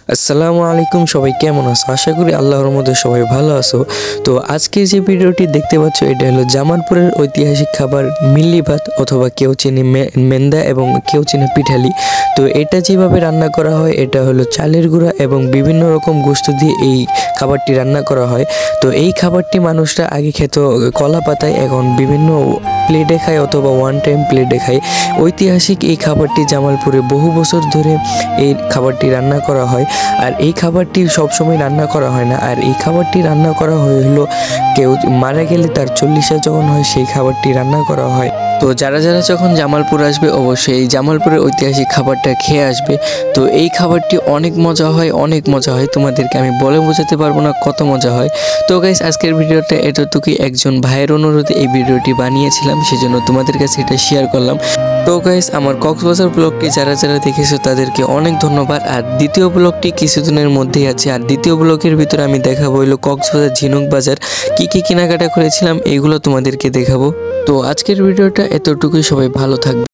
আসসালামু আলাইকুম, সবাই কেমন আছো? আশা করি আল্লাহর মধ্যে সবাই ভালো আছো। তো আজকে যে ভিডিওটি দেখতে পাচ্ছ এটা হলো জামালপুরের ঐতিহাসিক খাবার মিল্লি ভাত, অথবা কেউ চেনে মেন্দা এবং কেউ চেনে পিঠালি। তো এটা যেভাবে রান্না করা হয় এটা হলো চালের গুঁড়া এবং বিভিন্ন রকম গোস্ত দিয়ে এই খাবারটি রান্না করা হয়। তো এই খাবারটি মানুষরা আগে খেত কলা পাতায়, এখন বিভিন্ন প্লেটে খায় অথবা ওয়ান টাইম প্লেটে খায়। ঐতিহাসিক এই খাবারটি জামালপুরে বহু বছর ধরে এই খাবারটি রান্না করা হয়। আর এই খাবারটি সবসময় রান্না করা হয় না, আর এই খাবারটি রান্না করা হলো কেউ মারা গেলে তার 40 যখন হয় সেই খাবারটি রান্না করা হয়। তো যারা যারা যখন জামালপুর আসবে অবশ্যই এই জামালপুরের ঐতিহাসিক খাবারটা খেয়ে আসবে। তো এই খাবারটি অনেক মজা হয়, অনেক মজা হয়, তোমাদেরকে আমি বলে বোঝাতে পারবো না কত মজা হয়। তো গাইস, আজকের ভিডিওটা এতটুকুই। একজন ভাইয়ের অনুরোধে এই ভিডিওটি বানিয়েছিলাম, সেজন্য তোমাদের কাছে এটা শেয়ার করলাম। তো গাইস, আমার কক্সবাজার ব্লগটি যারা যারা দেখেছো তাদেরকে অনেক ধন্যবাদ। আর দ্বিতীয় ব্লগটি কিছুদিনের মধ্যেই আছে, আর দ্বিতীয় ব্লগের ভিতরে আমি দেখাবো হলো কক্সবাজার ঝিনুক বাজার কি কি কেনাকাটা করেছিলাম এইগুলো তোমাদেরকে দেখাবো। তো আজকের ভিডিওটা এতটুকুই, সবাই ভালো থাকবে।